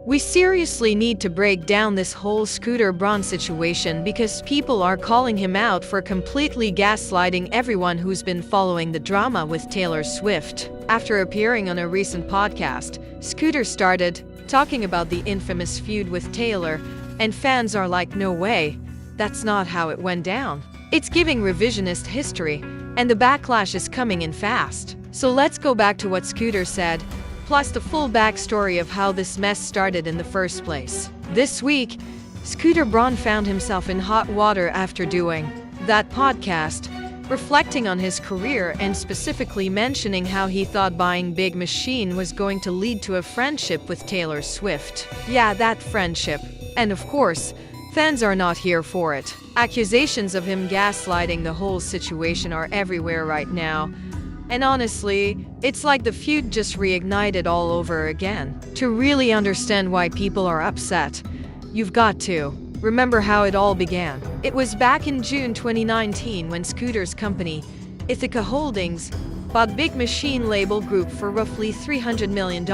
We seriously need to break down this whole Scooter Braun situation because people are calling him out for completely gaslighting everyone who's been following the drama with Taylor Swift. After appearing on a recent podcast, Scooter started talking about the infamous feud with Taylor, and fans are like, no way, that's not how it went down. It's giving revisionist history, and the backlash is coming in fast. So let's go back to what Scooter said, plus the full backstory of how this mess started in the first place. This week, Scooter Braun found himself in hot water after doing that podcast, reflecting on his career and specifically mentioning how he thought buying Big Machine was going to lead to a friendship with Taylor Swift. Yeah, that friendship. And of course, fans are not here for it. Accusations of him gaslighting the whole situation are everywhere right now. And honestly, it's like the feud just reignited all over again. To really understand why people are upset, you've got to remember how it all began. It was back in June 2019 when Scooter's company, Ithaca Holdings, bought Big Machine label group for roughly $300 million.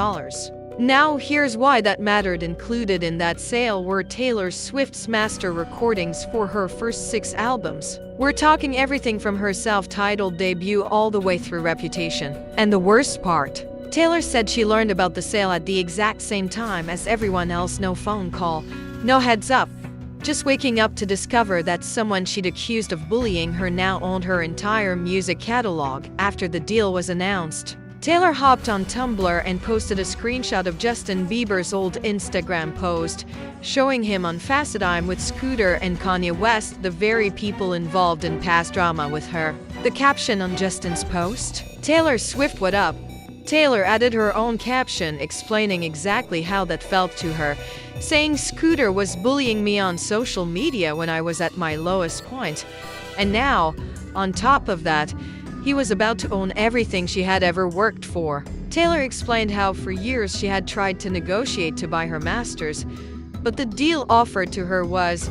Now here's why that mattered. Included in that sale were Taylor Swift's master recordings for her first 6 albums. We're talking everything from her self-titled debut all the way through Reputation. And the worst part, Taylor said she learned about the sale at the exact same time as everyone else. No phone call, no heads up, just waking up to discover that someone she'd accused of bullying her now owned her entire music catalog. After the deal was announced, Taylor hopped on Tumblr and posted a screenshot of Justin Bieber's old Instagram post, showing him on FaceTime with Scooter and Kanye West, the very people involved in past drama with her. The caption on Justin's post? Taylor Swift, what up? Taylor added her own caption explaining exactly how that felt to her, saying Scooter was bullying me on social media when I was at my lowest point. And now, on top of that, he was about to own everything she had ever worked for. Taylor explained how for years she had tried to negotiate to buy her masters, but the deal offered to her was,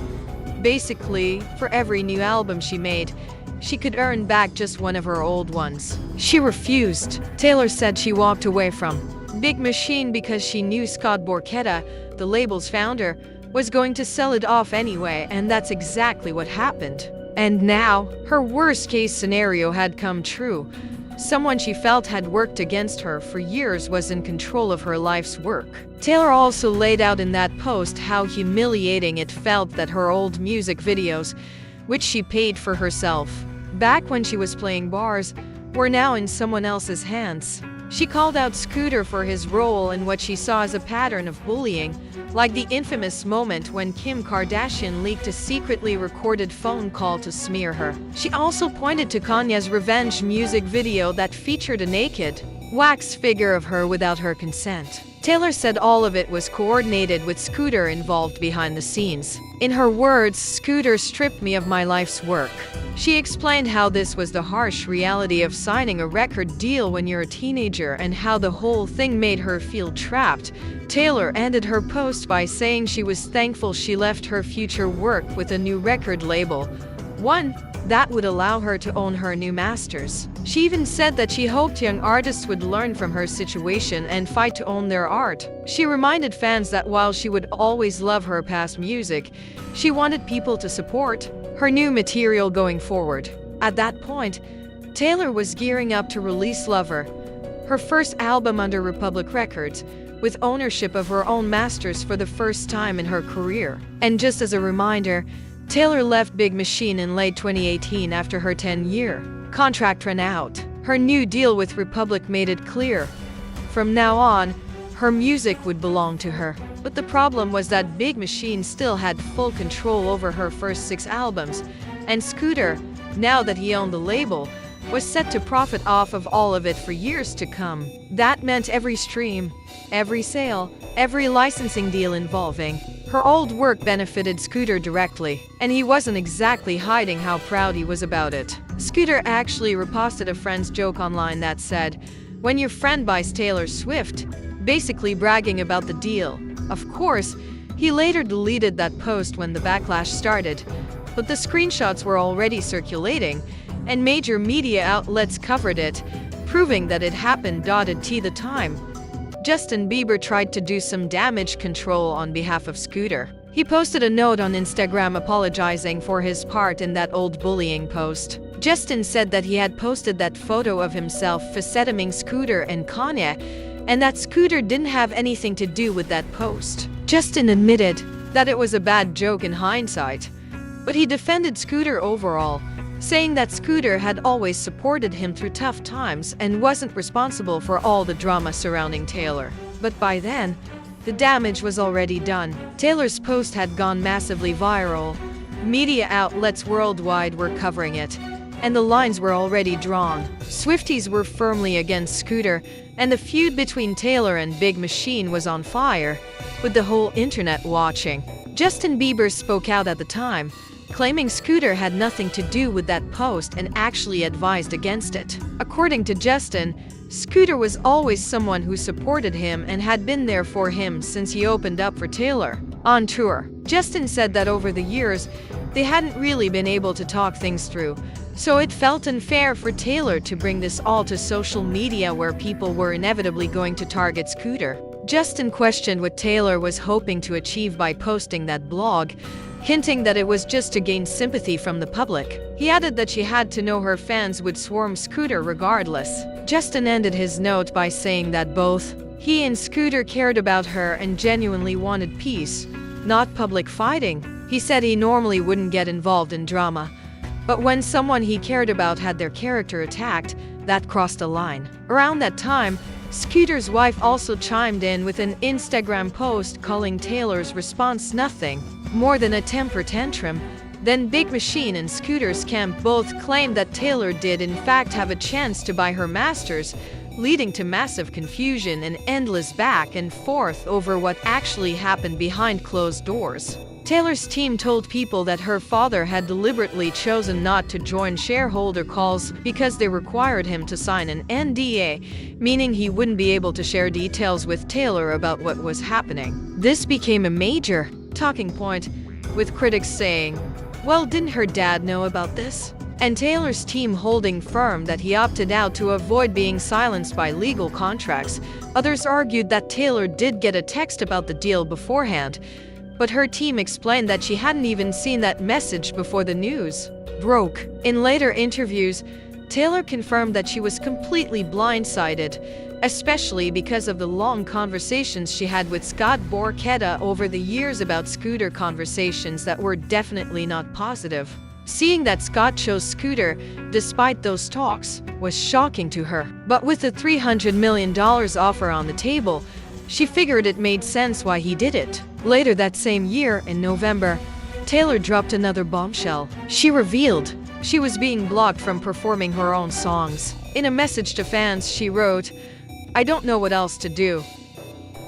basically, for every new album she made, she could earn back just one of her old ones. She refused. Taylor said she walked away from Big Machine because she knew Scott Borchetta, the label's founder, was going to sell it off anyway, and that's exactly what happened. And now, her worst-case scenario had come true. Someone she felt had worked against her for years was in control of her life's work. Taylor also laid out in that post how humiliating it felt that her old music videos, which she paid for herself back when she was playing bars, were now in someone else's hands. She called out Scooter for his role in what she saw as a pattern of bullying, like the infamous moment when Kim Kardashian leaked a secretly recorded phone call to smear her. She also pointed to Kanye's revenge music video that featured a naked, wax figure of her without her consent. Taylor said all of it was coordinated with Scooter involved behind the scenes. In her words, Scooter stripped me of my life's work. She explained how this was the harsh reality of signing a record deal when you're a teenager and how the whole thing made her feel trapped. Taylor ended her post by saying she was thankful she left her future work with a new record label, one that would allow her to own her new masters. She even said that she hoped young artists would learn from her situation and fight to own their art. She reminded fans that while she would always love her past music, she wanted people to support her new material going forward. At that point, Taylor was gearing up to release Lover, her first album under Republic Records, with ownership of her own masters for the first time in her career. And just as a reminder, Taylor left Big Machine in late 2018 after her 10-year contract ran out. Her new deal with Republic made it clear, from now on, her music would belong to her. But the problem was that Big Machine still had full control over her first 6 albums, and Scooter, now that he owned the label, was set to profit off of all of it for years to come. That meant every stream, every sale, every licensing deal involving her old work benefited Scooter directly, and he wasn't exactly hiding how proud he was about it. Scooter actually reposted a friend's joke online that said, "When your friend buys Taylor Swift," basically bragging about the deal. Of course, he later deleted that post when the backlash started, but the screenshots were already circulating, and major media outlets covered it, proving that it happened. T the time. Justin Bieber tried to do some damage control on behalf of Scooter. He posted a note on Instagram apologizing for his part in that old bullying post. Justin said that he had posted that photo of himself facetiming Scooter and Kanye, and that Scooter didn't have anything to do with that post. Justin admitted that it was a bad joke in hindsight, but he defended Scooter overall, saying that Scooter had always supported him through tough times and wasn't responsible for all the drama surrounding Taylor. But by then, the damage was already done. Taylor's post had gone massively viral. Media outlets worldwide were covering it, and the lines were already drawn. Swifties were firmly against Scooter, and the feud between Taylor and Big Machine was on fire, with the whole internet watching. Justin Bieber spoke out at the time, claiming Scooter had nothing to do with that post and actually advised against it. According to Justin, Scooter was always someone who supported him and had been there for him since he opened up for Taylor on tour. Justin said that over the years, they hadn't really been able to talk things through, so it felt unfair for Taylor to bring this all to social media where people were inevitably going to target Scooter. Justin questioned what Taylor was hoping to achieve by posting that blog, hinting that it was just to gain sympathy from the public. He added that she had to know her fans would swarm Scooter regardless. Justin ended his note by saying that both he and Scooter cared about her and genuinely wanted peace, not public fighting. He said he normally wouldn't get involved in drama, but when someone he cared about had their character attacked, that crossed a line. Around that time, Scooter's wife also chimed in with an Instagram post calling Taylor's response nothing more than a temper tantrum. Then Big Machine and Scooter's camp both claimed that Taylor did in fact have a chance to buy her masters, leading to massive confusion and endless back and forth over what actually happened behind closed doors. Taylor's team told people that her father had deliberately chosen not to join shareholder calls because they required him to sign an NDA, meaning he wouldn't be able to share details with Taylor about what was happening. This became a major talking point, with critics saying, well, didn't her dad know about this? And Taylor's team holding firm that he opted out to avoid being silenced by legal contracts. Others argued that Taylor did get a text about the deal beforehand, but her team explained that she hadn't even seen that message before the news broke. In later interviews, Taylor confirmed that she was completely blindsided, especially because of the long conversations she had with Scott Borchetta over the years about Scooter, conversations that were definitely not positive. Seeing that Scott chose Scooter, despite those talks, was shocking to her. But with the $300 million offer on the table, she figured it made sense why he did it. Later that same year, in November, Taylor dropped another bombshell. She revealed she was being blocked from performing her own songs. In a message to fans, she wrote, "I don't know what else to do."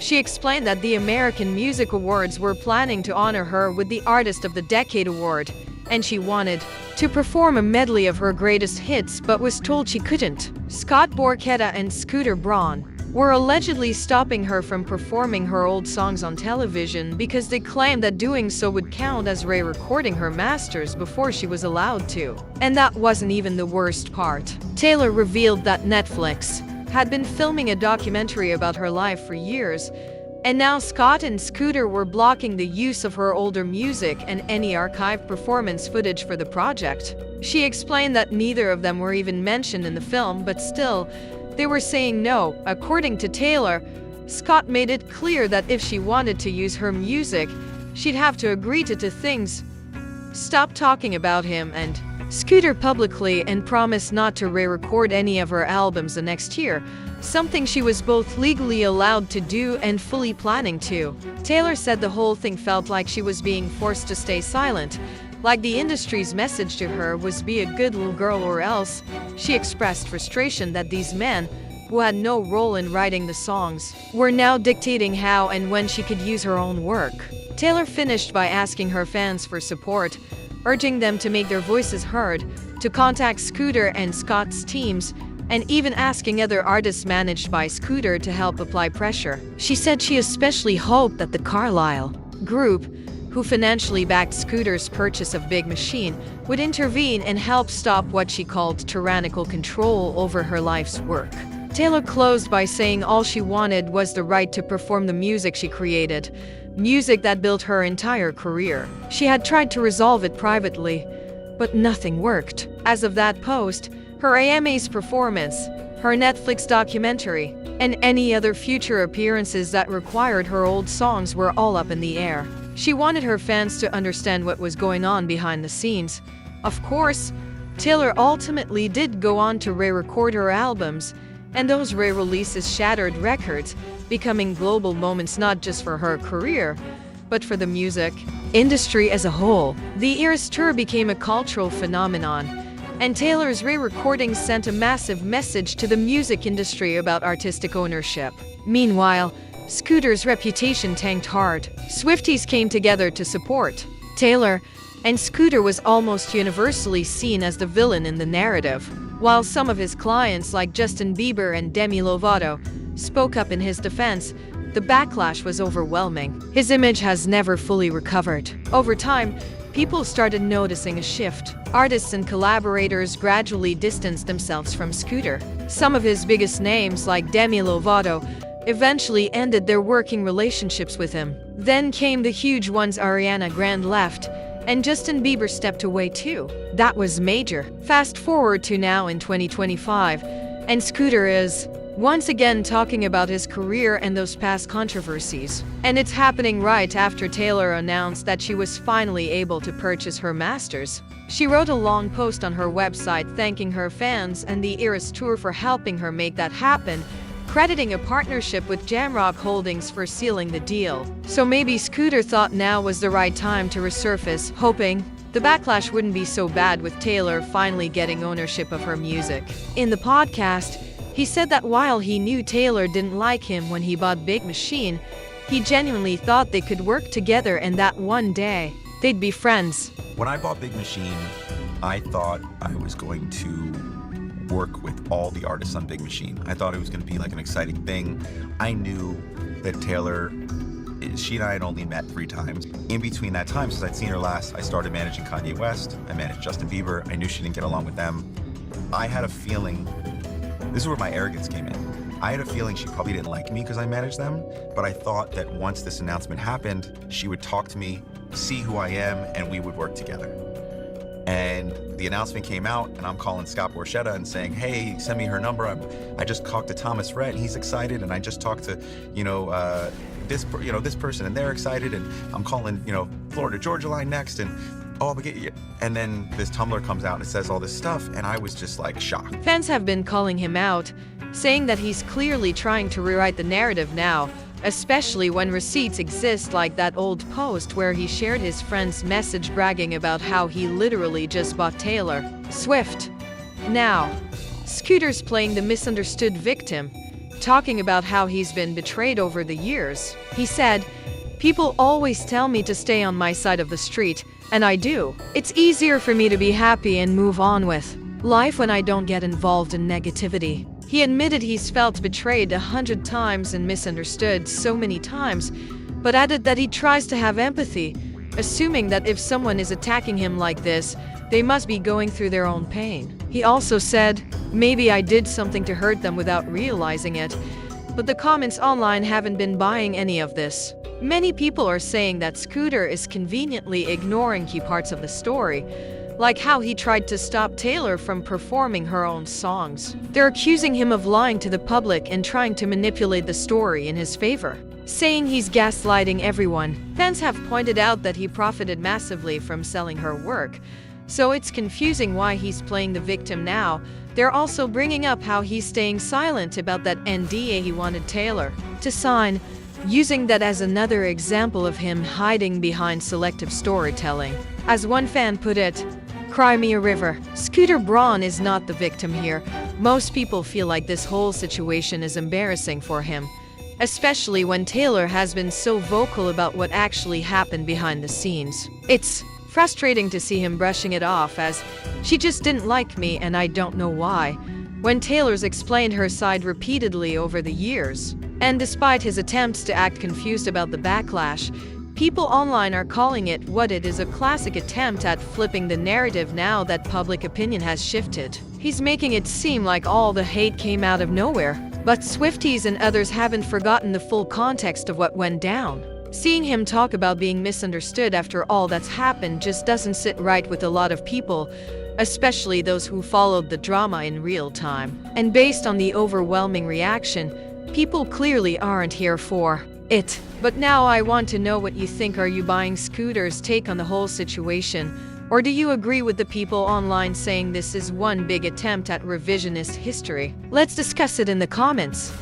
She explained that the American Music Awards were planning to honor her with the Artist of the Decade award, and she wanted to perform a medley of her greatest hits but was told she couldn't. Scott Borchetta and Scooter Braun were allegedly stopping her from performing her old songs on television because they claimed that doing so would count as re-recording her masters before she was allowed to. And that wasn't even the worst part. Taylor revealed that Netflix had been filming a documentary about her life for years, and now Scott and Scooter were blocking the use of her older music and any archived performance footage for the project. She explained that neither of them were even mentioned in the film, but still, they were saying no. According to Taylor, Scott made it clear that if she wanted to use her music, she'd have to agree to two things: stop talking about him and Scooter publicly, and promise not to re-record any of her albums the next year, something she was both legally allowed to do and fully planning to. Taylor said the whole thing felt like she was being forced to stay silent, like the industry's message to her was be a good little girl or else. She expressed frustration that these men, who had no role in writing the songs, were now dictating how and when she could use her own work. Taylor finished by asking her fans for support, urging them to make their voices heard, to contact Scooter and Scott's teams, and even asking other artists managed by Scooter to help apply pressure. She said she especially hoped that the Carlyle Group, who financially backed Scooter's purchase of Big Machine, would intervene and help stop what she called tyrannical control over her life's work. Taylor closed by saying all she wanted was the right to perform the music she created, music that built her entire career. She had tried to resolve it privately, but nothing worked. As of that post, her AMA's performance, her Netflix documentary, and any other future appearances that required her old songs were all up in the air. She wanted her fans to understand what was going on behind the scenes. Of course, Taylor ultimately did go on to re-record her albums, and those re-releases shattered records, becoming global moments not just for her career, but for the music industry as a whole. The Eras Tour became a cultural phenomenon, and Taylor's re-recordings sent a massive message to the music industry about artistic ownership. Meanwhile, Scooter's reputation tanked hard. Swifties came together to support Taylor, and Scooter was almost universally seen as the villain in the narrative. While some of his clients like Justin Bieber and Demi Lovato spoke up in his defense, the backlash was overwhelming. His image has never fully recovered. Over time, people started noticing a shift. Artists and collaborators gradually distanced themselves from Scooter. Some of his biggest names, like Demi Lovato, eventually ended their working relationships with him. Then came the huge ones. Ariana Grande left, and Justin Bieber stepped away too. That was major. Fast forward to now in 2025, and Scooter is once again talking about his career and those past controversies. And it's happening right after Taylor announced that she was finally able to purchase her masters. She wrote a long post on her website thanking her fans and the Eras Tour for helping her make that happen, crediting a partnership with Jamrock Holdings for sealing the deal. So maybe Scooter thought now was the right time to resurface, hoping the backlash wouldn't be so bad with Taylor finally getting ownership of her music. In the podcast, he said that while he knew Taylor didn't like him when he bought Big Machine, he genuinely thought they could work together and that one day they'd be friends. When I bought Big Machine, I thought I was going to work with all the artists on Big Machine. I thought it was going to be like an exciting thing. I knew that Taylor, she and I had only met 3 times. In between that time, since I'd seen her last, I started managing Kanye West. I managed Justin Bieber. I knew she didn't get along with them. I had a feeling, this is where my arrogance came in. I had a feeling she probably didn't like me because I managed them, but I thought that once this announcement happened, she would talk to me, see who I am, and we would work together. And the announcement came out, and I'm calling Scott Borchetta and saying, hey, send me her number. I just talked to Thomas Rhett, and he's excited, and I just talked to, this person, and they're excited, and I'm calling, Florida Georgia line next, and and then this Tumblr comes out and it says all this stuff, and I was just like shocked. Fans have been calling him out, saying that he's clearly trying to rewrite the narrative now, especially when receipts exist like that old post where he shared his friend's message bragging about how he literally just bought Taylor Swift. Now, Scooter's playing the misunderstood victim, talking about how he's been betrayed over the years. He said, "People always tell me to stay on my side of the street, and I do. It's easier for me to be happy and move on with life when I don't get involved in negativity." He admitted he's felt betrayed 100 times and misunderstood so many times, but added that he tries to have empathy, assuming that if someone is attacking him like this, they must be going through their own pain. He also said, "Maybe I did something to hurt them without realizing it," but the comments online haven't been buying any of this. Many people are saying that Scooter is conveniently ignoring key parts of the story, like how he tried to stop Taylor from performing her own songs. They're accusing him of lying to the public and trying to manipulate the story in his favor, saying he's gaslighting everyone. Fans have pointed out that he profited massively from selling her work, so it's confusing why he's playing the victim now. They're also bringing up how he's staying silent about that NDA he wanted Taylor to sign, using that as another example of him hiding behind selective storytelling. As one fan put it, "Cry me a river." Scooter Braun is not the victim here. Most people feel like this whole situation is embarrassing for him, especially when Taylor has been so vocal about what actually happened behind the scenes. It's frustrating to see him brushing it off as, "She just didn't like me and I don't know why," when Taylor's explained her side repeatedly over the years. And despite his attempts to act confused about the backlash, people online are calling it what it is: a classic attempt at flipping the narrative now that public opinion has shifted. He's making it seem like all the hate came out of nowhere. But Swifties and others haven't forgotten the full context of what went down. Seeing him talk about being misunderstood after all that's happened just doesn't sit right with a lot of people, especially those who followed the drama in real time. And based on the overwhelming reaction, people clearly aren't here for it. But now I want to know what you think. Are you buying Scooter's take on the whole situation? Or do you agree with the people online saying this is one big attempt at revisionist history? Let's discuss it in the comments.